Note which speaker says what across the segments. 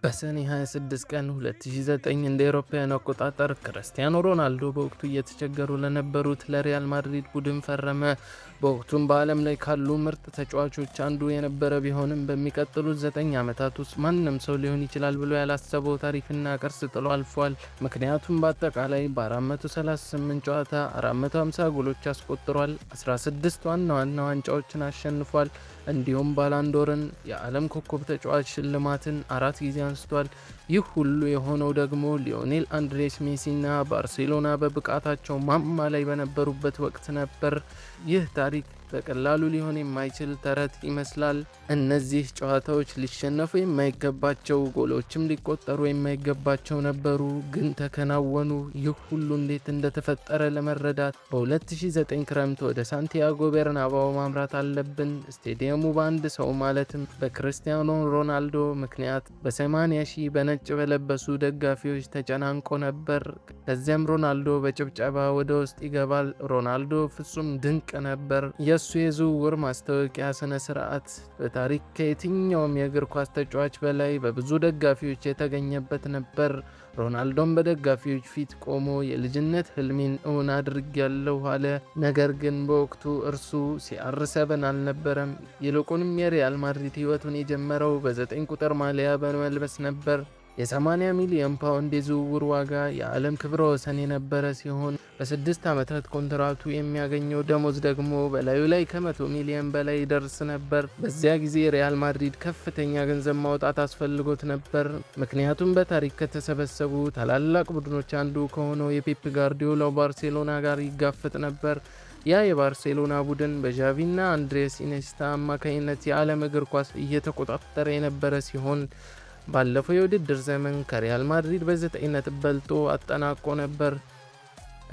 Speaker 1: በሰኔ 26 ቀን 2009 እንደ አውሮፓውያን አቆጣጠር ክርስቲያኖ ሮናልዶ በወቅቱ እየተቸገሩ ለነበሩት ለሪያል ማድሪድ ቡድን ፈረመ። በወቅቱም በዓለም ላይ ካሉ ምርጥ ተጫዋቾች አንዱ የነበረ ቢሆንም በሚቀጥሉት 9 ዓመታት ውስጥ ማንም ሰው ሊሆን ይችላል ብሎ ያላሰበው ታሪክና ቅርስ ጥሎ አልፏል። ምክንያቱም በአጠቃላይ በ438 ጨዋታ 450 ጎሎች አስቆጥሯል፣ 16 ዋና ዋና ዋንጫዎችን አሸንፏል፣ እንዲሁም ባላንዶርን የዓለም ኮከብ ተጫዋች ሽልማትን 4 ጊዜ አንስቷል። ይህ ሁሉ የሆነው ደግሞ ሊዮኔል አንድሬስ ሜሲና ባርሴሎና በብቃታቸው ማማ ላይ በነበሩበት ወቅት ነበር። ይህ ታሪክ በቀላሉ ሊሆን የማይችል ተረት ይመስላል። እነዚህ ጨዋታዎች ሊሸነፉ የማይገባቸው፣ ጎሎችም ሊቆጠሩ የማይገባቸው ነበሩ፣ ግን ተከናወኑ። ይህ ሁሉ እንዴት እንደተፈጠረ ለመረዳት በ2009 ክረምት ወደ ሳንቲያጎ ቤርናባው ማምራት አለብን። ስቴዲየሙ በአንድ ሰው ማለትም በክርስቲያኖ ሮናልዶ ምክንያት በ80 ሺህ በነጭ በለበሱ ደጋፊዎች ተጨናንቆ ነበር። ከዚያም ሮናልዶ በጭብጨባ ወደ ውስጥ ይገባል። ሮናልዶ ፍጹም ድንቅ ነበር። የሱ የዝውውር ማስታወቂያ ስነ ስርዓት በታሪክ ከየትኛውም የእግር ኳስ ተጫዋች በላይ በብዙ ደጋፊዎች የተገኘበት ነበር። ሮናልዶም በደጋፊዎች ፊት ቆሞ የልጅነት ህልሜን እውን አድርጌያለሁ አለ። ነገር ግን በወቅቱ እርሱ CR7 አልነበረም። ይልቁንም የሪያል ማድሪድ ህይወቱን የጀመረው በ9 ቁጥር ማሊያ በመልበስ ነበር። የ80 ሚሊዮን ፓውንድ የዝውውር ዋጋ የዓለም ክብረ ወሰን የነበረ ሲሆን በ6 ዓመታት ኮንትራቱ የሚያገኘው ደሞዝ ደግሞ በላዩ ላይ ከ100 ሚሊዮን በላይ ይደርስ ነበር። በዚያ ጊዜ ሪያል ማድሪድ ከፍተኛ ገንዘብ ማውጣት አስፈልጎት ነበር። ምክንያቱም በታሪክ ከተሰበሰቡ ታላላቅ ቡድኖች አንዱ ከሆነው የፔፕ ጋርዲዮላው ባርሴሎና ጋር ይጋፈጥ ነበር። ያ የባርሴሎና ቡድን በዣቪና አንድሬስ ኢኔስታ አማካኝነት የዓለም እግር ኳስ እየተቆጣጠረ የነበረ ሲሆን ባለፈው የውድድር ዘመን ከሪያል ማድሪድ በ9 ነጥብ በልጦ አጠናቆ ነበር።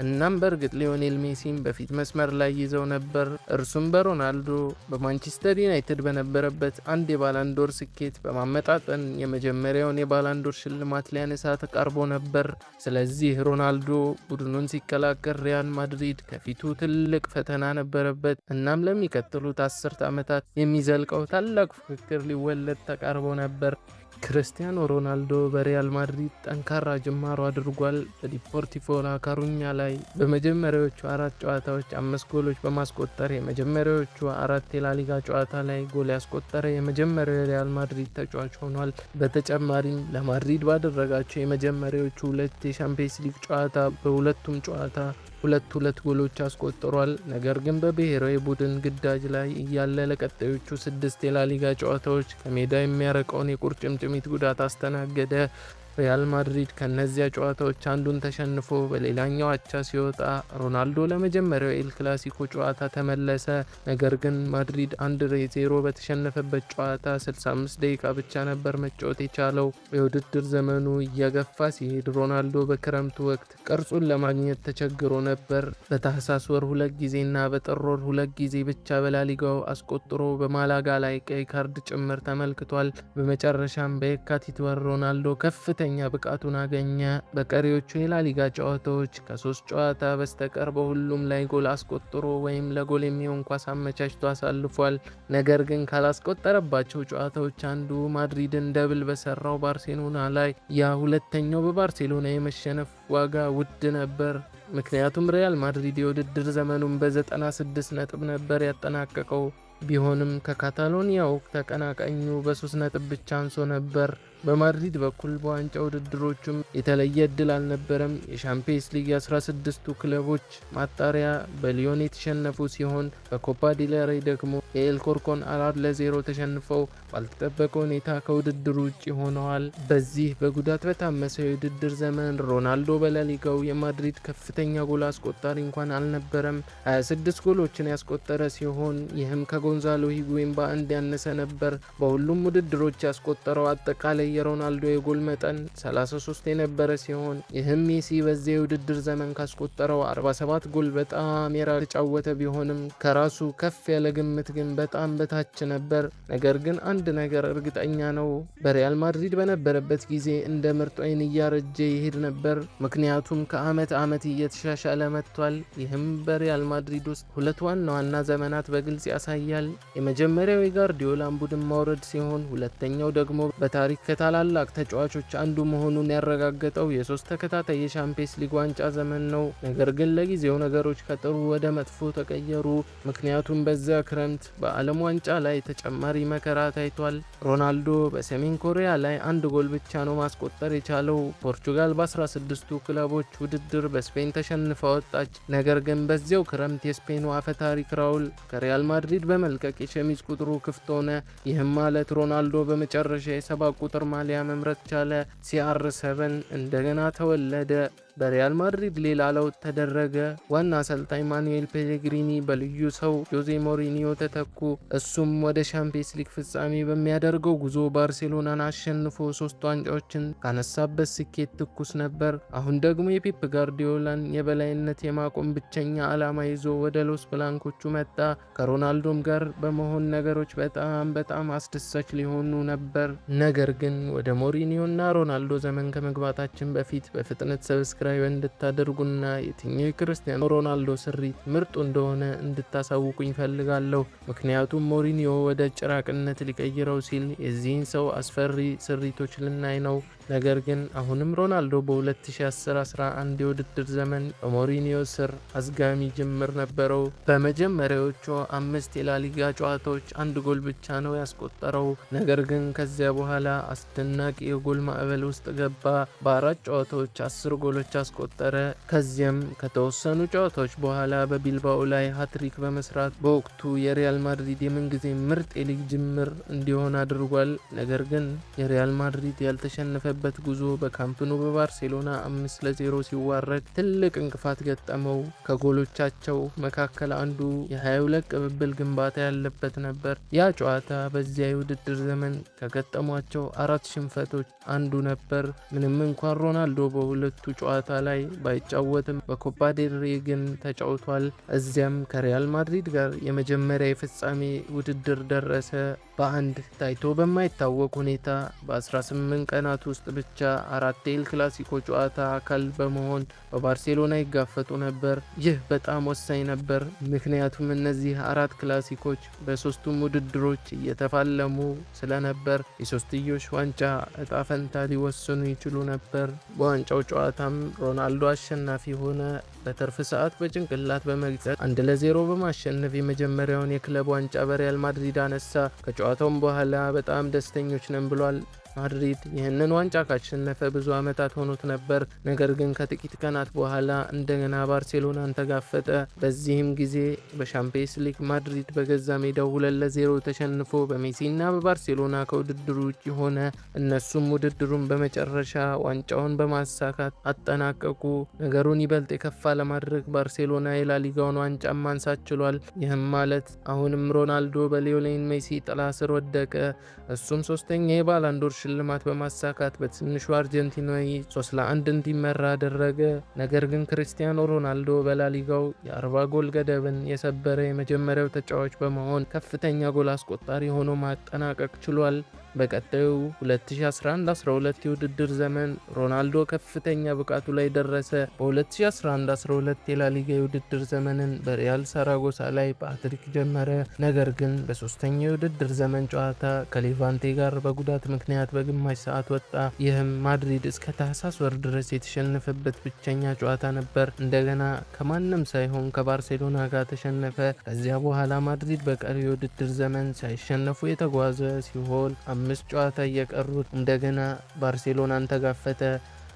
Speaker 1: እናም በእርግጥ ሊዮኔል ሜሲም በፊት መስመር ላይ ይዘው ነበር። እርሱም በሮናልዶ በማንቸስተር ዩናይትድ በነበረበት አንድ የባላንዶር ስኬት በማመጣጠን የመጀመሪያውን የባላንዶር ሽልማት ሊያነሳ ተቃርቦ ነበር። ስለዚህ ሮናልዶ ቡድኑን ሲቀላቀል ሪያል ማድሪድ ከፊቱ ትልቅ ፈተና ነበረበት። እናም ለሚቀጥሉት 10 ዓመታት የሚዘልቀው ታላቅ ፉክክር ሊወለድ ተቃርቦ ነበር። ክርስቲያኖ ሮናልዶ በሪያል ማድሪድ ጠንካራ ጅማሮ አድርጓል። በዲፖርቲቮ ላ ካሩኛ ላይ በመጀመሪያዎቹ 4 ጨዋታዎች 5 ጎሎች በማስቆጠር የመጀመሪያዎቹ 4 የላሊጋ ጨዋታ ላይ ጎል ያስቆጠረ የመጀመሪያው የሪያል ማድሪድ ተጫዋች ሆኗል። በተጨማሪም ለማድሪድ ባደረጋቸው የመጀመሪያዎቹ 2 የሻምፒየንስ ሊግ ጨዋታ በሁለቱም ጨዋታ 2 ጎሎች አስቆጥሯል። ነገር ግን በብሔራዊ ቡድን ግዳጅ ላይ እያለ ለቀጣዮቹ 6 የላሊጋ ጨዋታዎች ከሜዳ የሚያርቀውን የቁርጭምጭሚት ጉዳት አስተናገደ። ሪያል ማድሪድ ከነዚያ ጨዋታዎች አንዱን ተሸንፎ በሌላኛው አቻ ሲወጣ ሮናልዶ ለመጀመሪያው ኤል ክላሲኮ ጨዋታ ተመለሰ። ነገር ግን ማድሪድ 1-0 በተሸነፈበት ጨዋታ 65 ደቂቃ ብቻ ነበር መጫወት የቻለው። የውድድር ዘመኑ እየገፋ ሲሄድ ሮናልዶ በክረምቱ ወቅት ቅርጹን ለማግኘት ተቸግሮ ነበር። በታህሳስ ወር 2 ጊዜና በጥር ወር 2 ጊዜ ብቻ በላሊጋው አስቆጥሮ በማላጋ ላይ ቀይ ካርድ ጭምር ተመልክቷል። በመጨረሻም በየካቲት ወር ሮናልዶ ከፍተኛ ብቃቱን አገኘ። በቀሪዎቹ የላሊጋ ጨዋታዎች ከ3 ጨዋታ በስተቀር በሁሉም ላይ ጎል አስቆጥሮ ወይም ለጎል የሚሆን ኳስ አመቻችቶ አሳልፏል። ነገር ግን ካላስቆጠረባቸው ጨዋታዎች አንዱ ማድሪድን ደብል በሰራው ባርሴሎና ላይ ያ ሁለተኛው በባርሴሎና የመሸነፍ ዋጋ ውድ ነበር። ምክንያቱም ሪያል ማድሪድ የውድድር ዘመኑን በ96 ነጥብ ነበር ያጠናቀቀው። ቢሆንም ከካታሎኒያው ተቀናቃኙ በ3 ነጥብ ብቻ አንሶ ነበር። በማድሪድ በኩል በዋንጫ ውድድሮቹም የተለየ እድል አልነበረም። የሻምፒየንስ ሊግ 16ቱ ክለቦች ማጣሪያ በሊዮን የተሸነፉ ሲሆን በኮፓ ዲል ሬይ ደግሞ የኤል ኮርኮን 4-0 ተሸንፈው ባልተጠበቀ ሁኔታ ከውድድሩ ውጭ ሆነዋል። በዚህ በጉዳት በታመሰው የውድድር ዘመን ሮናልዶ በላሊጋው የማድሪድ ከፍተኛ ጎል አስቆጣሪ እንኳን አልነበረም። 26 ጎሎችን ያስቆጠረ ሲሆን ይህም ከጎንዛሎ ሂጉዌን በአንድ ያነሰ ነበር። በሁሉም ውድድሮች ያስቆጠረው አጠቃላይ የሮናልዶ የጎል መጠን 33 የነበረ ሲሆን ይህም ሜሲ በዚህ የውድድር ዘመን ካስቆጠረው 47 ጎል በጣም የተጫወተ ቢሆንም ከራሱ ከፍ ያለ ግምት ግን በጣም በታች ነበር። ነገር ግን አንድ ነገር እርግጠኛ ነው፣ በሪያል ማድሪድ በነበረበት ጊዜ እንደ ምርጥ ወይን እያረጀ ይሄድ ነበር። ምክንያቱም ከአመት ዓመት እየተሻሻለ መጥቷል። ይህም በሪያል ማድሪድ ውስጥ 2 ዋና ዋና ዘመናት በግልጽ ያሳያል። የመጀመሪያው የጋርዲዮላን ቡድን ማውረድ ሲሆን ሁለተኛው ደግሞ በታሪክ ከታላላቅ ተጫዋቾች አንዱ መሆኑን ያረጋገጠው የ3 ተከታታይ የሻምፒየንስ ሊግ ዋንጫ ዘመን ነው። ነገር ግን ለጊዜው ነገሮች ከጥሩ ወደ መጥፎ ተቀየሩ። ምክንያቱም በዚያ ክረምት በዓለም ዋንጫ ላይ ተጨማሪ መከራ ታይቷል። ሮናልዶ በሰሜን ኮሪያ ላይ አንድ ጎል ብቻ ነው ማስቆጠር የቻለው። ፖርቹጋል በ16ቱ ክለቦች ውድድር በስፔን ተሸንፋ ወጣች። ነገር ግን በዚያው ክረምት የስፔኑ አፈታሪክ ራውል ከሪያል ማድሪድ በመልቀቅ የሸሚዝ ቁጥሩ ክፍት ሆነ። ይህም ማለት ሮናልዶ በመጨረሻ የ7 ቁጥር ማሊያ መምረጥ ቻለ። CR7 እንደገና ተወለደ። በሪያል ማድሪድ ሌላ ለውጥ ተደረገ። ዋና አሰልጣኝ ማኑኤል ፔሌግሪኒ በልዩ ሰው ጆዜ ሞሪኒዮ ተተኩ። እሱም ወደ ሻምፒየንስ ሊግ ፍጻሜ በሚያደርገው ጉዞ ባርሴሎናን አሸንፎ 3 ዋንጫዎችን ካነሳበት ስኬት ትኩስ ነበር። አሁን ደግሞ የፔፕ ጋርዲዮላን የበላይነት የማቆም ብቸኛ ዓላማ ይዞ ወደ ሎስ ብላንኮቹ መጣ። ከሮናልዶም ጋር በመሆን ነገሮች በጣም አስደሳች ሊሆኑ ነበር። ነገር ግን ወደ ሞሪኒዮና ሮናልዶ ዘመን ከመግባታችን በፊት በፍጥነት ሰብስክራይብ እንድታደርጉና የትኛው የክርስቲያኖ ሮናልዶ ስሪት ምርጡ እንደሆነ እንድታሳውቁኝ ፈልጋለሁ። ምክንያቱም ሞሪኒዮ ወደ ጭራቅነት ሊቀይረው ሲል የዚህን ሰው አስፈሪ ስሪቶች ልናይ ነው። ነገር ግን አሁንም ሮናልዶ በ2010-11 የውድድር ዘመን በሞሪኒዮ ስር አዝጋሚ ጅምር ነበረው። በመጀመሪያዎቹ 5 የላሊጋ ጨዋታዎች 1 ጎል ብቻ ነው ያስቆጠረው። ነገር ግን ከዚያ በኋላ አስደናቂ የጎል ማዕበል ውስጥ ገባ። በ4 ጨዋታዎች 10 ጎሎች አስቆጠረ። ከዚያም ከተወሰኑ ጨዋታዎች በኋላ በቢልባኦ ላይ ሃትሪክ በመስራት በወቅቱ የሪያል ማድሪድ የምንጊዜ ምርጥ የሊግ ጅምር እንዲሆን አድርጓል። ነገር ግን የሪያል ማድሪድ ያልተሸነፈበት ጉዞ በካምፕኑ በባርሴሎና 5-0 ሲዋረድ ትልቅ እንቅፋት ገጠመው። ከጎሎቻቸው መካከል አንዱ የ22 ቅብብል ግንባታ ያለበት ነበር። ያ ጨዋታ በዚያ የውድድር ዘመን ከገጠሟቸው 4 ሽንፈቶች አንዱ ነበር። ምንም እንኳን ሮናልዶ በሁለቱ ጨዋታ ላይ ባይጫወትም በኮፓ ዴል ሬይ ግን ተጫውቷል። እዚያም ከሪያል ማድሪድ ጋር የመጀመሪያ የፍጻሜ ውድድር ደረሰ። በአንድ ታይቶ በማይታወቅ ሁኔታ በ18 ቀናት ውስጥ ብቻ 4 የኤል ክላሲኮ ጨዋታ አካል በመሆን በባርሴሎና ይጋፈጡ ነበር። ይህ በጣም ወሳኝ ነበር፣ ምክንያቱም እነዚህ 4 ክላሲኮች በሶስቱም ውድድሮች እየተፋለሙ ስለነበር የሶስትዮሽ ዋንጫ እጣ ፈንታ ሊወስኑ ይችሉ ነበር። በዋንጫው ጨዋታም ሮናልዶ አሸናፊ ሆነ። በትርፍ ሰዓት በጭንቅላት በመግጨት 1-0 በማሸነፍ የመጀመሪያውን የክለብ ዋንጫ በሪያል ማድሪድ አነሳ። ከጨዋታውም በኋላ በጣም ደስተኞች ነን ብሏል። ማድሪድ ይህንን ዋንጫ ካሸነፈ ብዙ ዓመታት ሆኖት ነበር። ነገር ግን ከጥቂት ቀናት በኋላ እንደገና ባርሴሎናን ተጋፈጠ። በዚህም ጊዜ በሻምፒየንስ ሊግ ማድሪድ በገዛ ሜዳው 2-0 ተሸንፎ በሜሲና በባርሴሎና ከውድድሩ ውጭ ሆነ። እነሱም ውድድሩን በመጨረሻ ዋንጫውን በማሳካት አጠናቀቁ። ነገሩን ይበልጥ የከፋ ለማድረግ ባርሴሎና የላሊጋውን ዋንጫ ማንሳት ችሏል። ይህም ማለት አሁንም ሮናልዶ በሊዮኔል ሜሲ ጥላ ስር ወደቀ። እሱም ሶስተኛ የባላንዶር ሽልማት በማሳካት በትንሹ አርጀንቲናዊ 3-1 እንዲመራ አደረገ። ነገር ግን ክርስቲያኖ ሮናልዶ በላሊጋው የ40 ጎል ገደብን የሰበረ የመጀመሪያው ተጫዋች በመሆን ከፍተኛ ጎል አስቆጣሪ ሆኖ ማጠናቀቅ ችሏል። በቀጣዩ 2011-12 የውድድር ዘመን ሮናልዶ ከፍተኛ ብቃቱ ላይ ደረሰ። በ2011-12 የላሊጋ የውድድር ዘመንን በሪያል ሳራጎሳ ላይ በሃትሪክ ጀመረ። ነገር ግን በሶስተኛው የውድድር ዘመን ጨዋታ ከሌቫንቴ ጋር በጉዳት ምክንያት በግማሽ ሰዓት ወጣ። ይህም ማድሪድ እስከ ታህሳስ ወር ድረስ የተሸነፈበት ብቸኛ ጨዋታ ነበር። እንደገና ከማንም ሳይሆን ከባርሴሎና ጋር ተሸነፈ። ከዚያ በኋላ ማድሪድ በቀሪ የውድድር ዘመን ሳይሸነፉ የተጓዘ ሲሆን 5 ጨዋታ እየቀሩት እንደገና ባርሴሎናን ተጋፈተ።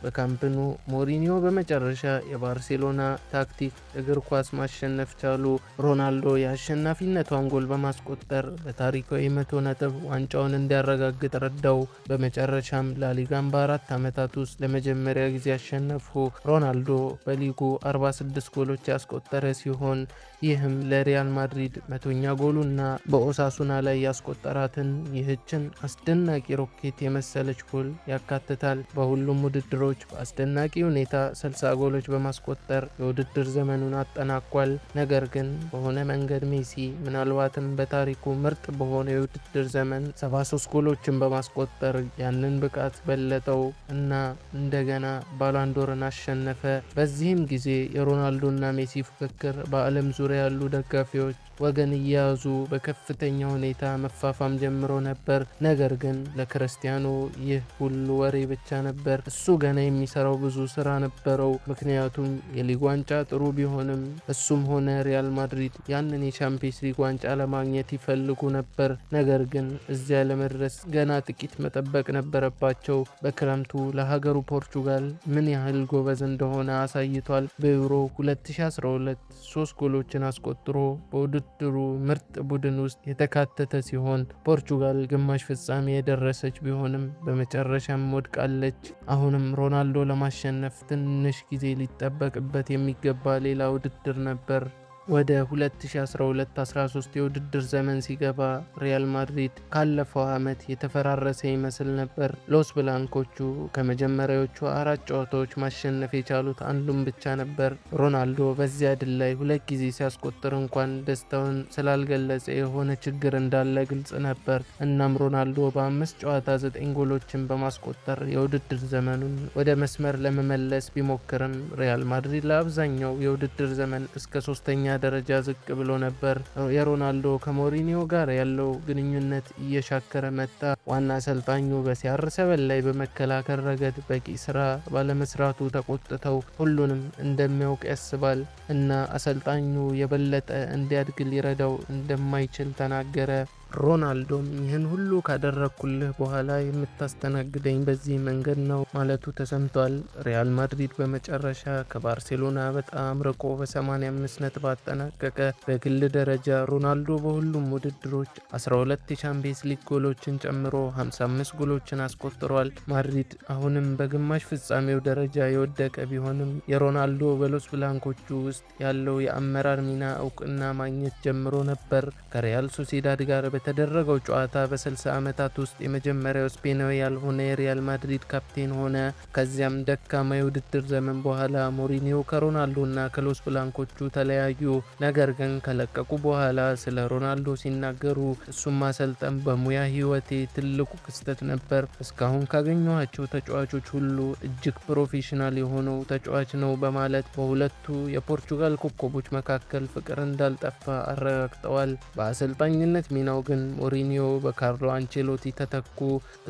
Speaker 1: በካምፕኑ ሞሪኒዮ በመጨረሻ የባርሴሎና ታክቲክ እግር ኳስ ማሸነፍ ቻሉ። ሮናልዶ የአሸናፊነቷን ጎል በማስቆጠር በታሪካዊ 100 ነጥብ ዋንጫውን እንዲያረጋግጥ ረዳው። በመጨረሻም ላሊጋን በ4 ዓመታት ውስጥ ለመጀመሪያ ጊዜ አሸነፉ። ሮናልዶ በሊጉ 46 ጎሎች ያስቆጠረ ሲሆን ይህም ለሪያል ማድሪድ 100ኛ ጎሉና በኦሳሱና ላይ ያስቆጠራትን ይህችን አስደናቂ ሮኬት የመሰለች ጎል ያካትታል። በሁሉም ውድድሮች ውድድሮች በአስደናቂ ሁኔታ 60 ጎሎች በማስቆጠር የውድድር ዘመኑን አጠናቋል። ነገር ግን በሆነ መንገድ ሜሲ ምናልባትም በታሪኩ ምርጥ በሆነ የውድድር ዘመን 73 ጎሎችን በማስቆጠር ያንን ብቃት በለጠው እና እንደገና ባላንዶርን አሸነፈ። በዚህም ጊዜ የሮናልዶና ሜሲ ፉክክር በዓለም ዙሪያ ያሉ ደጋፊዎች ወገን እየያዙ በከፍተኛ ሁኔታ መፋፋም ጀምሮ ነበር። ነገር ግን ለክርስቲያኖ ይህ ሁሉ ወሬ ብቻ ነበር። እሱ ገና የሚሰራው ብዙ ስራ ነበረው። ምክንያቱም የሊግ ዋንጫ ጥሩ ቢሆንም እሱም ሆነ ሪያል ማድሪድ ያንን የቻምፒየንስ ሊግ ዋንጫ ለማግኘት ይፈልጉ ነበር። ነገር ግን እዚያ ለመድረስ ገና ጥቂት መጠበቅ ነበረባቸው። በክረምቱ ለሀገሩ ፖርቹጋል ምን ያህል ጎበዝ እንደሆነ አሳይቷል። በዩሮ 2012 3 ጎሎችን አስቆጥሮ በውድድሩ ምርጥ ቡድን ውስጥ የተካተተ ሲሆን ፖርቹጋል ግማሽ ፍጻሜ የደረሰች ቢሆንም በመጨረሻም ወድቃለች። አሁንም ሮናልዶ ለማሸነፍ ትንሽ ጊዜ ሊጠበቅበት የሚገባ ሌላ ውድድር ነበር። ወደ 2012-13 የውድድር ዘመን ሲገባ ሪያል ማድሪድ ካለፈው ዓመት የተፈራረሰ ይመስል ነበር። ሎስ ብላንኮቹ ከመጀመሪያዎቹ 4 ጨዋታዎች ማሸነፍ የቻሉት አንዱን ብቻ ነበር። ሮናልዶ በዚያ ድል ላይ 2 ጊዜ ሲያስቆጥር እንኳን ደስታውን ስላልገለጸ የሆነ ችግር እንዳለ ግልጽ ነበር። እናም ሮናልዶ በ5 ጨዋታ 9 ጎሎችን በማስቆጠር የውድድር ዘመኑን ወደ መስመር ለመመለስ ቢሞክርም ሪያል ማድሪድ ለአብዛኛው የውድድር ዘመን እስከ 3ኛ ደረጃ ዝቅ ብሎ ነበር። የሮናልዶ ከሞሪኒዮ ጋር ያለው ግንኙነት እየሻከረ መጣ። ዋና አሰልጣኙ በሲአር7 ላይ በመከላከል ረገድ በቂ ስራ ባለመስራቱ ተቆጥተው ሁሉንም እንደሚያውቅ ያስባል እና አሰልጣኙ የበለጠ እንዲያድግ ሊረዳው እንደማይችል ተናገረ። ሮናልዶም ይህን ሁሉ ካደረኩልህ በኋላ የምታስተናግደኝ በዚህ መንገድ ነው ማለቱ ተሰምቷል። ሪያል ማድሪድ በመጨረሻ ከባርሴሎና በጣም ርቆ በ85 ነጥብ አጠናቀቀ። በግል ደረጃ ሮናልዶ በሁሉም ውድድሮች 12 የቻምፒየንስ ሊግ ጎሎችን ጨምሮ 55 ጎሎችን አስቆጥሯል። ማድሪድ አሁንም በግማሽ ፍጻሜው ደረጃ የወደቀ ቢሆንም የሮናልዶ በሎስ ብላንኮቹ ውስጥ ያለው የአመራር ሚና እውቅና ማግኘት ጀምሮ ነበር። ከሪያል ሶሲዳድ ጋር በተደረገው ጨዋታ በ60 ዓመታት ውስጥ የመጀመሪያው ስፔናዊ ያልሆነ የሪያል ማድሪድ ካፕቴን ሆነ። ከዚያም ደካማ የውድድር ዘመን በኋላ ሞሪኒዮ ከሮናልዶና ከሎስ ብላንኮቹ ተለያዩ። ነገር ግን ከለቀቁ በኋላ ስለ ሮናልዶ ሲናገሩ እሱም ማሰልጠን በሙያ ህይወቴ ትልቁ ክስተት ነበር። እስካሁን ካገኘኋቸው ተጫዋቾች ሁሉ እጅግ ፕሮፌሽናል የሆነው ተጫዋች ነው በማለት በሁለቱ የፖርቹጋል ኮከቦች መካከል ፍቅር እንዳልጠፋ አረጋግጠዋል። በአሰልጣኝነት ሚናው ግን ሞሪኒዮ በካርሎ አንቼሎቲ ተተኩ።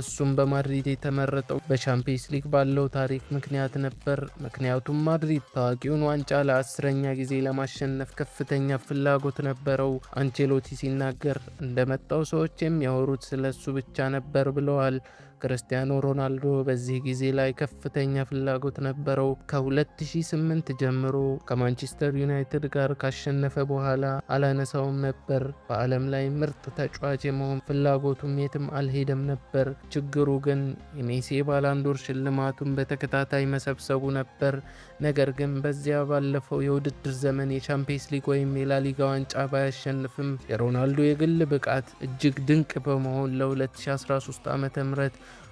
Speaker 1: እሱም በማድሪድ የተመረጠው በቻምፒየንስ ሊግ ባለው ታሪክ ምክንያት ነበር። ምክንያቱም ማድሪድ ታዋቂውን ዋንጫ ለ10ኛ ጊዜ ለማሸነፍ ከፍተኛ ፍላጎት ነበረው። አንቼሎቲ ሲናገር እንደመጣው ሰዎች የሚያወሩት ስለሱ ብቻ ነበር ብለዋል። ክርስቲያኖ ሮናልዶ በዚህ ጊዜ ላይ ከፍተኛ ፍላጎት ነበረው። ከ2008 ጀምሮ ከማንቸስተር ዩናይትድ ጋር ካሸነፈ በኋላ አላነሳውም ነበር። በዓለም ላይ ምርጥ ተጫዋች የመሆን ፍላጎቱም የትም አልሄደም ነበር። ችግሩ ግን የሜሲ ባላንዶር ሽልማቱን በተከታታይ መሰብሰቡ ነበር። ነገር ግን በዚያ ባለፈው የውድድር ዘመን የቻምፒየንስ ሊግ ወይም የላሊጋ ዋንጫ ባያሸንፍም የሮናልዶ የግል ብቃት እጅግ ድንቅ በመሆን ለ2013 ዓ.ም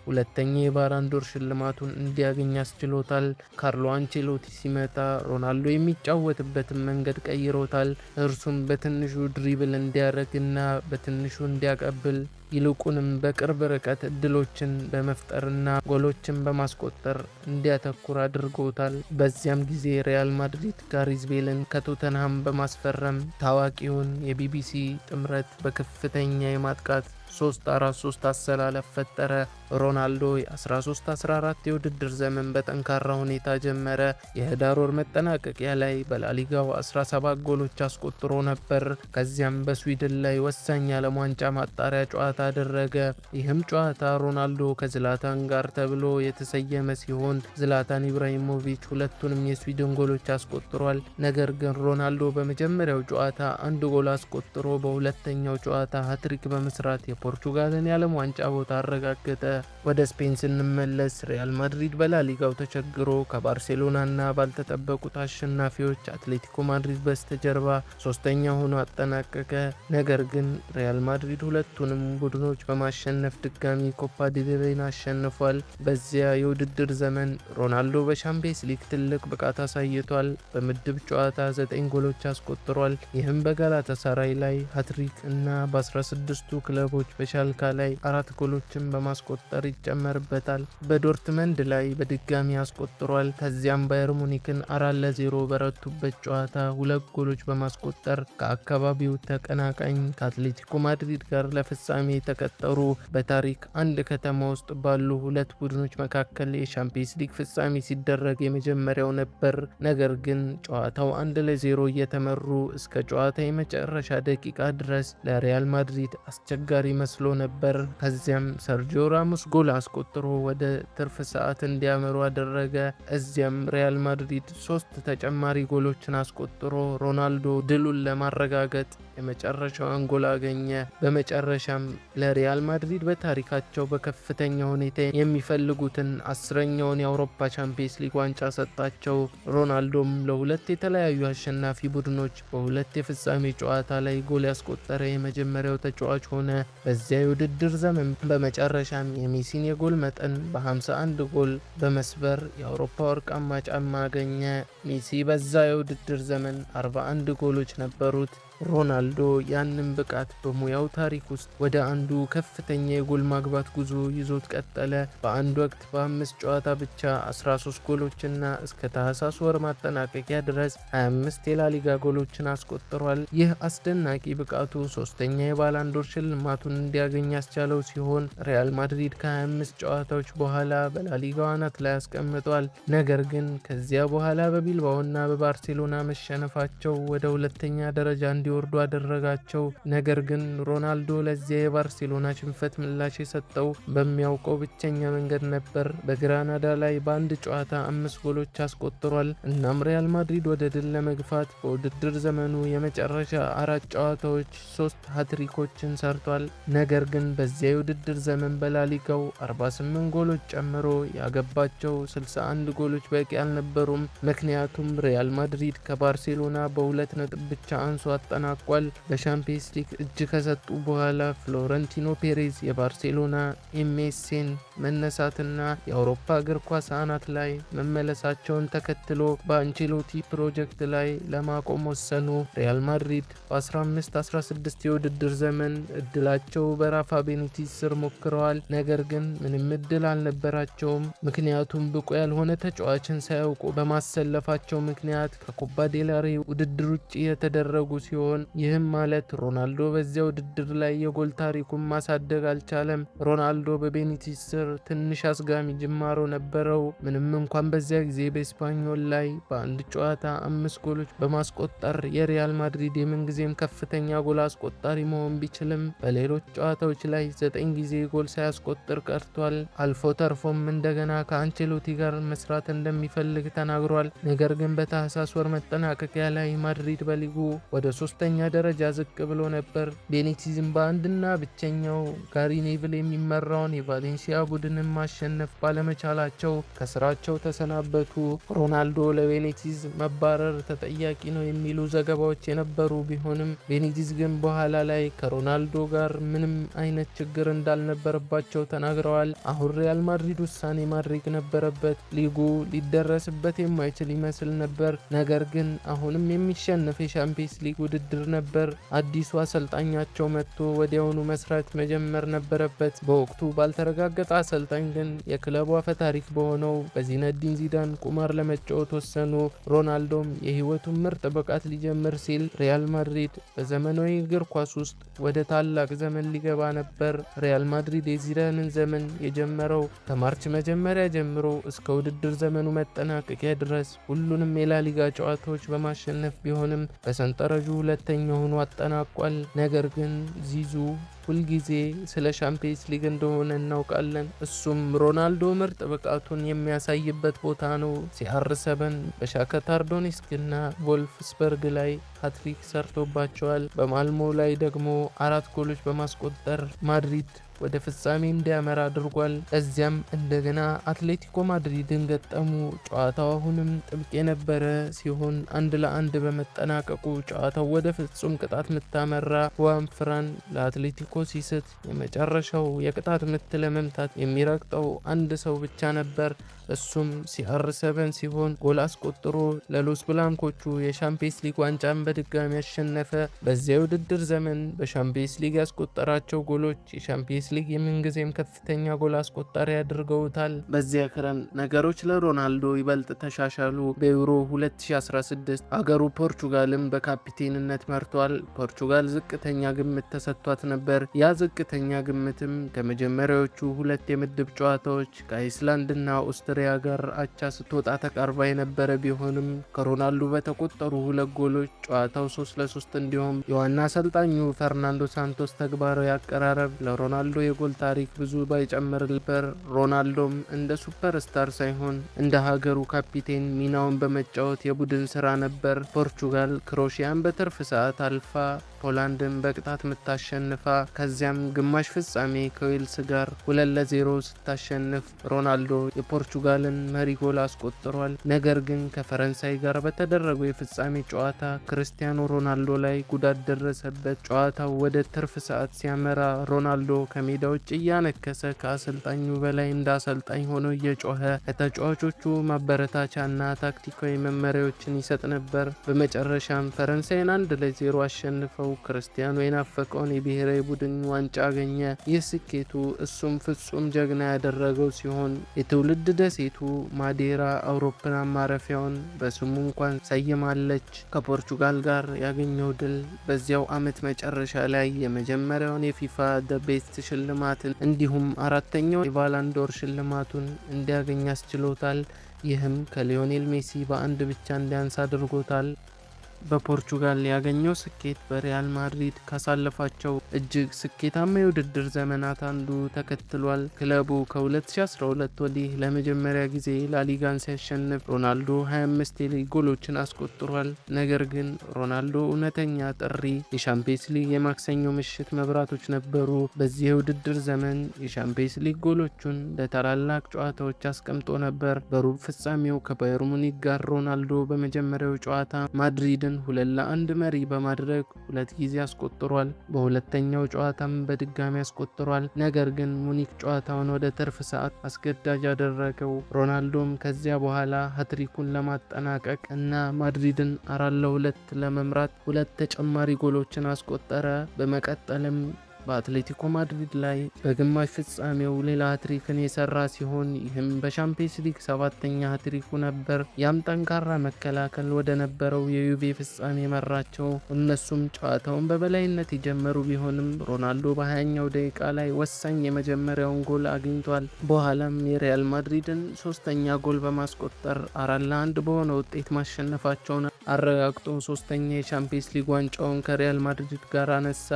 Speaker 1: ሁለተኛ የባላንዶር ሽልማቱን እንዲያገኝ አስችሎታል። ካርሎ አንቼሎቲ ሲመጣ ሮናልዶ የሚጫወትበትን መንገድ ቀይሮታል። እርሱም በትንሹ ድሪብል እንዲያደርግና በትንሹ እንዲያቀብል ይልቁንም በቅርብ ርቀት እድሎችን በመፍጠርና ጎሎችን በማስቆጠር እንዲያተኩር አድርጎታል። በዚያም ጊዜ ሪያል ማድሪድ ጋሪዝ ቤልን ከቶተንሃም በማስፈረም ታዋቂውን የቢቢሲ ጥምረት በከፍተኛ የማጥቃት 3-4-3 አሰላለፍ ፈጠረ። ሮናልዶ የ13-14 የውድድር ዘመን በጠንካራ ሁኔታ ጀመረ። የህዳር ወር መጠናቀቂያ ላይ በላሊጋው 17 ጎሎች አስቆጥሮ ነበር። ከዚያም በስዊድን ላይ ወሳኝ የዓለም ዋንጫ ማጣሪያ ጨዋታ አደረገ። ይህም ጨዋታ ሮናልዶ ከዝላታን ጋር ተብሎ የተሰየመ ሲሆን ዝላታን ኢብራሂሞቪች ሁለቱንም የስዊድን ጎሎች አስቆጥሯል። ነገር ግን ሮናልዶ በመጀመሪያው ጨዋታ 1 ጎል አስቆጥሮ በሁለተኛው ጨዋታ ሃትሪክ በመስራት የፖርቹጋልን የዓለም ዋንጫ ቦታ አረጋገጠ። ወደ ስፔን ስንመለስ ሪያል ማድሪድ በላሊጋው ተቸግሮ ከባርሴሎናና ባልተጠበቁት አሸናፊዎች አትሌቲኮ ማድሪድ በስተጀርባ ሶስተኛ ሆኖ አጠናቀቀ። ነገር ግን ሪያል ማድሪድ ሁለቱንም ቡድኖች በማሸነፍ ድጋሚ ኮፓ ዴልሬን አሸንፏል። በዚያ የውድድር ዘመን ሮናልዶ በሻምፒየንስ ሊግ ትልቅ ብቃት አሳይቷል። በምድብ ጨዋታ 9 ጎሎች አስቆጥሯል። ይህም በጋላታሳራይ ላይ ሃትሪክ እና በ16ቱ ክለቦች በሻልካ ላይ 4 ጎሎችን በማስቆጠር ይጨመርበታል። በዶርትመንድ ላይ በድጋሚ አስቆጥሯል። ከዚያም ባየር ሙኒክን 4-0 በረቱበት ጨዋታ 2 ጎሎች በማስቆጠር ከአካባቢው ተቀናቃኝ ከአትሌቲኮ ማድሪድ ጋር ለፍጻሜ የተቀጠሩ በታሪክ አንድ ከተማ ውስጥ ባሉ 2 ቡድኖች መካከል የሻምፒየንስ ሊግ ፍጻሜ ሲደረግ የመጀመሪያው ነበር። ነገር ግን ጨዋታው 1-0 እየተመሩ እስከ ጨዋታ የመጨረሻ ደቂቃ ድረስ ለሪያል ማድሪድ አስቸጋሪ መስሎ ነበር። ከዚያም ሰርጂዮ ራሞስ ጎል አስቆጥሮ ወደ ትርፍ ሰዓት እንዲያመሩ አደረገ። እዚያም ሪያል ማድሪድ 3 ተጨማሪ ጎሎችን አስቆጥሮ ሮናልዶ ድሉን ለማረጋገጥ የመጨረሻውን ጎል አገኘ። በመጨረሻም ለሪያል ማድሪድ በታሪካቸው በከፍተኛ ሁኔታ የሚፈልጉትን 10ኛውን የአውሮፓ ቻምፒየንስ ሊግ ዋንጫ ሰጣቸው። ሮናልዶም ለሁለት የተለያዩ አሸናፊ ቡድኖች በሁለት የፍጻሜ ጨዋታ ላይ ጎል ያስቆጠረ የመጀመሪያው ተጫዋች ሆነ። በዚያ የውድድር ዘመን በመጨረሻም የሜሲን የጎል መጠን በ51 ጎል በመስበር የአውሮፓ ወርቃማ ጫማ አገኘ። ሜሲ በዛ የውድድር ዘመን 41 ጎሎች ነበሩት። ሮናልዶ ያንን ብቃት በሙያው ታሪክ ውስጥ ወደ አንዱ ከፍተኛ የጎል ማግባት ጉዞ ይዞት ቀጠለ። በአንድ ወቅት በ5 ጨዋታ ብቻ 13 ጎሎችና እስከ ታህሳስ ወር ማጠናቀቂያ ድረስ 25 የላሊጋ ጎሎችን አስቆጥሯል። ይህ አስደናቂ ብቃቱ 3ኛ የባላንዶር ሽልማቱን እንዲያገኝ ያስቻለው ሲሆን ሪያል ማድሪድ ከ25 ጨዋታዎች በኋላ በላሊጋው አናት ላይ አስቀምጧል። ነገር ግን ከዚያ በኋላ በቢልባኦና በባርሴሎና መሸነፋቸው ወደ ሁለተኛ ደረጃ እንዲወርዱ አደረጋቸው። ነገር ግን ሮናልዶ ለዚያ የባርሴሎና ሽንፈት ምላሽ የሰጠው በሚያውቀው ብቸኛ መንገድ ነበር። በግራናዳ ላይ በአንድ ጨዋታ 5 ጎሎች አስቆጥሯል። እናም ሪያል ማድሪድ ወደ ድል ለመግፋት በውድድር ዘመኑ የመጨረሻ 4 ጨዋታዎች 3 ሃትሪኮችን ሰርቷል። ነገር ግን በዚያ የውድድር ዘመን በላሊጋው 48 ጎሎች ጨምሮ ያገባቸው 61 ጎሎች በቂ አልነበሩም። ምክንያቱም ሪያል ማድሪድ ከባርሴሎና በ2 ነጥብ ብቻ አንሶ አጠናቋል። በሻምፒየንስ ሊግ እጅ ከሰጡ በኋላ ፍሎረንቲኖ ፔሬዝ የባርሴሎና ኤምኤስኤን መነሳትና የአውሮፓ እግር ኳስ አናት ላይ መመለሳቸውን ተከትሎ በአንቼሎቲ ፕሮጀክት ላይ ለማቆም ወሰኑ። ሪያል ማድሪድ በ15-16 የውድድር ዘመን እድላቸው በራፋ ቤኒቲዝ ስር ሞክረዋል። ነገር ግን ምንም እድል አልነበራቸውም። ምክንያቱም ብቁ ያልሆነ ተጫዋችን ሳያውቁ በማሰለፋቸው ምክንያት ከኮፓ ዴልሬ ውድድር ውጭ የተደረጉ ሲሆን ይህም ማለት ሮናልዶ በዚያ ውድድር ላይ የጎል ታሪኩን ማሳደግ አልቻለም። ሮናልዶ በቤኒቲዝ ስር ትንሽ አስጋሚ ጅማሮ ነበረው። ምንም እንኳን በዚያ ጊዜ በስፓኞል ላይ በአንድ ጨዋታ 5 ጎሎች በማስቆጠር የሪያል ማድሪድ የምንጊዜም ከፍተኛ ጎል አስቆጣሪ መሆን ቢችልም በሌሎች ጨዋታዎች ላይ 9 ጊዜ ጎል ሳያስቆጥር ቀርቷል። አልፎ ተርፎም እንደገና ከአንቼሎቲ ጋር መስራት እንደሚፈልግ ተናግሯል። ነገር ግን በታህሳስ ወር መጠናቀቂያ ላይ ማድሪድ በሊጉ ወደ 3ኛ ደረጃ ዝቅ ብሎ ነበር። ቤኒቲዝም በአንድና ብቸኛው ጋሪ ኔቭል የሚመራውን የቫሌንሲያ ቡድንን ማሸነፍ ባለመቻላቸው ከስራቸው ተሰናበቱ። ሮናልዶ ለቤኒቲዝ መባረር ተጠያቂ ነው የሚሉ ዘገባዎች የነበሩ ቢሆንም ቤኒቲዝ ግን በኋላ ላይ ከሮናልዶ ጋር ምንም አይነት ችግር እንዳልነበረባቸው ተናግረዋል። አሁን ሪያል ማድሪድ ውሳኔ ማድረግ ነበረበት። ሊጉ ሊደረስበት የማይችል ይመስል ነበር። ነገር ግን አሁንም የሚሸነፍ የሻምፒየንስ ሊግ ውድድር ነበር። አዲሱ አሰልጣኛቸው መጥቶ ወዲያውኑ መስራት መጀመር ነበረበት። በወቅቱ ባልተረጋገጠ አሰልጣኝ ግን የክለቡ አፈ ታሪክ በሆነው በዚነዲን ዚዳን ቁማር ለመጫወት ወሰኑ። ሮናልዶም የህይወቱን ምርጥ ብቃት ሊጀምር ሲል ሪያል ማድሪድ በዘመናዊ እግር ኳስ ውስጥ ወደ ታላቅ ዘመን ሊገባ ነበር። ሪያል ማድሪድ የዚዳንን ዘመን የጀመረው ከማርች መጀመሪያ ጀምሮ እስከ ውድድር ዘመኑ መጠናቀቂያ ድረስ ሁሉንም የላሊጋ ጨዋታዎች በማሸነፍ ቢሆንም በሰንጠረዡ ሁለተኛ ሆኖ አጠናቋል። ነገር ግን ዚዙ ሁልጊዜ ስለ ሻምፒየንስ ሊግ እንደሆነ እናውቃለን። እሱም ሮናልዶ ምርጥ ብቃቱን የሚያሳይበት ቦታ ነው። CR7 በሻክታር ዶኔትስክ እና ቮልፍስበርግ ላይ ሃትሪክ ሰርቶባቸዋል። በማልሞ ላይ ደግሞ 4 ጎሎች በማስቆጠር ማድሪድ ወደ ፍጻሜ እንዲያመራ አድርጓል። እዚያም እንደገና አትሌቲኮ ማድሪድን ገጠሙ። ጨዋታው አሁንም ጥብቅ የነበረ ሲሆን 1-1 በመጠናቀቁ ጨዋታው ወደ ፍጹም ቅጣት ምት አመራ። ሁዋን ፍራን ለአትሌቲኮ ሲስት የመጨረሻው የቅጣት ምት ለመምታት የሚረግጠው አንድ ሰው ብቻ ነበር። እሱም CR7 ሲሆን ጎል አስቆጥሮ ለሎስ ብላንኮቹ የሻምፒየንስ ሊግ ዋንጫን በድጋሚ ያሸነፈ። በዚያ የውድድር ዘመን በሻምፒየንስ ሊግ ያስቆጠራቸው ጎሎች የሻምፒየንስ ሊግ የምንጊዜም ከፍተኛ ጎል አስቆጣሪ አድርገውታል። በዚያ ክረምት ነገሮች ለሮናልዶ ይበልጥ ተሻሻሉ። በዩሮ 2016 አገሩ ፖርቹጋልም በካፒቴንነት መርቷል። ፖርቹጋል ዝቅተኛ ግምት ተሰጥቷት ነበር። ያ ዝቅተኛ ግምትም ከመጀመሪያዎቹ ሁለት የምድብ ጨዋታዎች ከአይስላንድና ኦስትሪያ ጋር አቻ ስትወጣ ተቃርባ የነበረ ቢሆንም ከሮናልዶ በተቆጠሩ ሁለት ጎሎች ጨዋታው 3-3 እንዲሆን የዋና አሰልጣኙ ፈርናንዶ ሳንቶስ ተግባራዊ አቀራረብ ለሮናልዶ የጎል ታሪክ ብዙ ባይጨምር ነበር። ሮናልዶም እንደ ሱፐርስታር ሳይሆን እንደ ሀገሩ ካፒቴን ሚናውን በመጫወት የቡድን ስራ ነበር። ፖርቹጋል ክሮሺያን በትርፍ ሰዓት አልፋ ፖላንድን በቅጣት ምታሸንፋ ከዚያም ግማሽ ፍጻሜ ከዌልስ ጋር 2-0 ስታሸንፍ ሮናልዶ የፖርቹጋልን መሪ ጎል አስቆጥሯል። ነገር ግን ከፈረንሳይ ጋር በተደረገው የፍጻሜ ጨዋታ ክርስቲያኖ ሮናልዶ ላይ ጉዳት ደረሰበት። ጨዋታው ወደ ትርፍ ሰዓት ሲያመራ ሮናልዶ ከሜዳ ውጭ እያነከሰ ከአሰልጣኙ በላይ እንደ አሰልጣኝ ሆኖ እየጮኸ ከተጫዋቾቹ ማበረታቻና ታክቲካዊ መመሪያዎችን ይሰጥ ነበር። በመጨረሻም ፈረንሳይን 1-0 አሸንፈው ክርስቲያኖ የናፈቀውን የብሔራዊ ቡድን ዋንጫ አገኘ። ይህ ስኬቱ እሱም ፍጹም ጀግና ያደረገው ሲሆን የትውልድ ደሴቱ ማዴራ አውሮፕላን ማረፊያውን በስሙ እንኳን ሰይማለች። ከፖርቹጋል ጋር ያገኘው ድል በዚያው ዓመት መጨረሻ ላይ የመጀመሪያውን የፊፋ ደ ቤስት ሽልማትን እንዲሁም አራተኛው የባላንዶር ሽልማቱን እንዲያገኝ አስችሎታል። ይህም ከሊዮኔል ሜሲ በአንድ ብቻ እንዲያንስ አድርጎታል። በፖርቹጋል ያገኘው ስኬት በሪያል ማድሪድ ካሳለፋቸው እጅግ ስኬታማ የውድድር ዘመናት አንዱ ተከትሏል። ክለቡ ከ2012 ወዲህ ለመጀመሪያ ጊዜ ላሊጋን ሲያሸንፍ ሮናልዶ 25 የሊግ ጎሎችን አስቆጥሯል። ነገር ግን ሮናልዶ እውነተኛ ጥሪ የሻምፒየንስ ሊግ የማክሰኞ ምሽት መብራቶች ነበሩ። በዚህ የውድድር ዘመን የሻምፒየንስ ሊግ ጎሎቹን ለታላላቅ ጨዋታዎች አስቀምጦ ነበር። በሩብ ፍጻሜው ከባየር ሙኒክ ጋር ሮናልዶ በመጀመሪያው ጨዋታ ማድሪድን 2-1 መሪ በማድረግ 2 ጊዜ አስቆጥሯል። በሁለተኛው ጨዋታም በድጋሚ አስቆጥሯል። ነገር ግን ሙኒክ ጨዋታውን ወደ ትርፍ ሰዓት አስገዳጅ ያደረገው። ሮናልዶም ከዚያ በኋላ ሃትሪኩን ለማጠናቀቅ እና ማድሪድን 4-2 ለመምራት 2 ተጨማሪ ጎሎችን አስቆጠረ። በመቀጠልም በአትሌቲኮ ማድሪድ ላይ በግማሽ ፍጻሜው ሌላ ሃትሪክን የሰራ ሲሆን ይህም በሻምፒየንስ ሊግ 7ኛ ሃትሪኩ ነበር። ያም ጠንካራ መከላከል ወደ ነበረው የዩቬ ፍጻሜ መራቸው። እነሱም ጨዋታውን በበላይነት የጀመሩ ቢሆንም ሮናልዶ በ20ኛው ደቂቃ ላይ ወሳኝ የመጀመሪያውን ጎል አግኝቷል። በኋላም የሪያል ማድሪድን 3ኛ ጎል በማስቆጠር 4-1 በሆነ ውጤት ማሸነፋቸውን አረጋግጦ 3ኛ የሻምፒየንስ ሊግ ዋንጫውን ከሪያል ማድሪድ ጋር አነሳ።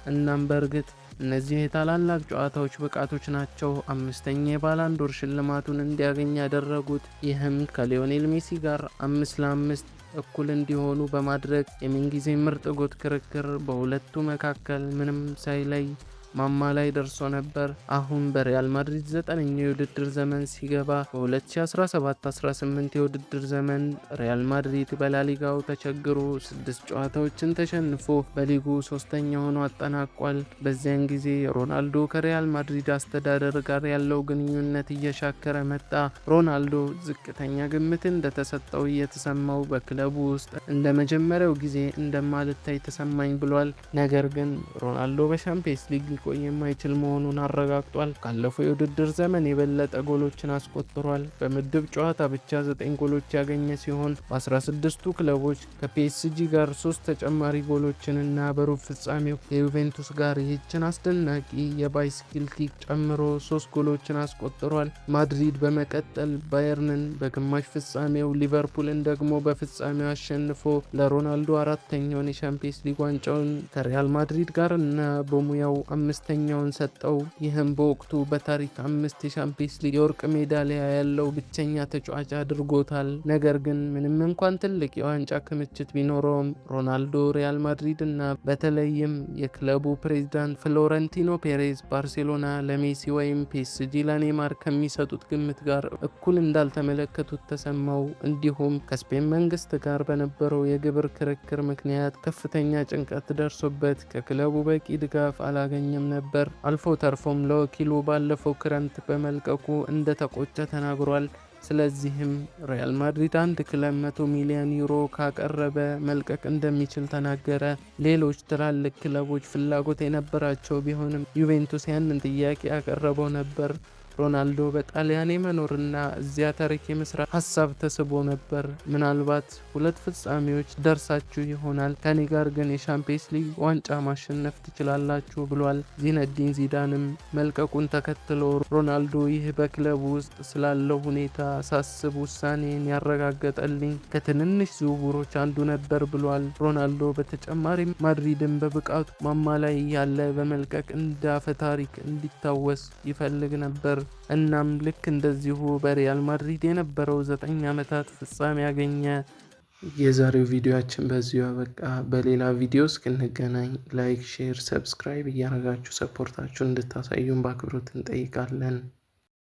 Speaker 1: እናም በእርግጥ እነዚህ የታላላቅ ጨዋታዎች ብቃቶች ናቸው 5ኛ የባላንዶር ሽልማቱን እንዲያገኝ ያደረጉት። ይህም ከሊዮኔል ሜሲ ጋር 5-5 እኩል እንዲሆኑ በማድረግ የምንጊዜ ምርጥ ጎል ክርክር በሁለቱ መካከል ምንም ሳይለይ ማማ ላይ ደርሶ ነበር። አሁን በሪያል ማድሪድ 9ኛው የውድድር ዘመን ሲገባ በ2017-18 የውድድር ዘመን ሪያል ማድሪድ በላሊጋው ተቸግሮ 6 ጨዋታዎችን ተሸንፎ በሊጉ 3ኛ ሆኖ አጠናቋል። በዚያን ጊዜ ሮናልዶ ከሪያል ማድሪድ አስተዳደር ጋር ያለው ግንኙነት እየሻከረ መጣ። ሮናልዶ ዝቅተኛ ግምት እንደተሰጠው እየተሰማው በክለቡ ውስጥ እንደ መጀመሪያው ጊዜ እንደማልታይ ተሰማኝ ብሏል። ነገር ግን ሮናልዶ በሻምፒየንስ ሊግ ሊቆይ የማይችል መሆኑን አረጋግጧል። ካለፈው የውድድር ዘመን የበለጠ ጎሎችን አስቆጥሯል። በምድብ ጨዋታ ብቻ 9 ጎሎች ያገኘ ሲሆን በ16ቱ ክለቦች ከፒኤስጂ ጋር 3 ተጨማሪ ጎሎችንና በሩብ ፍጻሜው ከዩቬንቱስ ጋር ይህችን አስደናቂ የባይስኪል ኪክ ጨምሮ 3 ጎሎችን አስቆጥሯል። ማድሪድ በመቀጠል ባየርንን በግማሽ ፍጻሜው፣ ሊቨርፑልን ደግሞ በፍጻሜው አሸንፎ ለሮናልዶ 4ኛውን የሻምፒየንስ ሊግ ዋንጫውን ከሪያል ማድሪድ ጋር እና በሙያው አምስተኛውን ሰጠው። ይህም በወቅቱ በታሪክ 5 የሻምፒየንስ ሊግ የወርቅ ሜዳሊያ ያለው ብቸኛ ተጫዋች አድርጎታል። ነገር ግን ምንም እንኳን ትልቅ የዋንጫ ክምችት ቢኖረውም ሮናልዶ ሪያል ማድሪድ እና በተለይም የክለቡ ፕሬዝዳንት ፍሎረንቲኖ ፔሬዝ ባርሴሎና ለሜሲ ወይም ፒኤስጂ ለኔይማር ከሚሰጡት ግምት ጋር እኩል እንዳልተመለከቱት ተሰማው። እንዲሁም ከስፔን መንግስት ጋር በነበረው የግብር ክርክር ምክንያት ከፍተኛ ጭንቀት ደርሶበት ከክለቡ በቂ ድጋፍ አላገኘም ነበር። አልፎ ተርፎም ለወኪሉ ባለፈው ክረምት በመልቀቁ እንደተቆጨ ተናግሯል። ስለዚህም ሪያል ማድሪድ አንድ ክለብ 100 ሚሊዮን ዩሮ ካቀረበ መልቀቅ እንደሚችል ተናገረ። ሌሎች ትላልቅ ክለቦች ፍላጎት የነበራቸው ቢሆንም ዩቬንቱስ ያንን ጥያቄ ያቀረበው ነበር። ሮናልዶ በጣሊያን የመኖርና እዚያ ታሪክ የመስራት ሀሳብ ተስቦ ነበር። ምናልባት 2 ፍጻሜዎች ደርሳችሁ ይሆናል፣ ከኔ ጋር ግን የሻምፒየንስ ሊግ ዋንጫ ማሸነፍ ትችላላችሁ ብሏል። ዚነዲን ዚዳንም መልቀቁን ተከትሎ ሮናልዶ ይህ በክለቡ ውስጥ ስላለው ሁኔታ ሳስብ ውሳኔን ያረጋገጠልኝ ከትንንሽ ዝውውሮች አንዱ ነበር ብሏል። ሮናልዶ በተጨማሪም ማድሪድን በብቃቱ ማማ ላይ ያለ በመልቀቅ እንዳፈ ታሪክ እንዲታወስ ይፈልግ ነበር። እናም ልክ እንደዚሁ በሪያል ማድሪድ የነበረው 9 ዓመታት ፍጻሜ ያገኘ። የዛሬው ቪዲዮአችን በዚሁ አበቃ። በሌላ ቪዲዮ እስክንገናኝ ላይክ፣ ሼር፣ ሰብስክራይብ እያደረጋችሁ ሰፖርታችሁን እንድታሳዩን በአክብሮት እንጠይቃለን።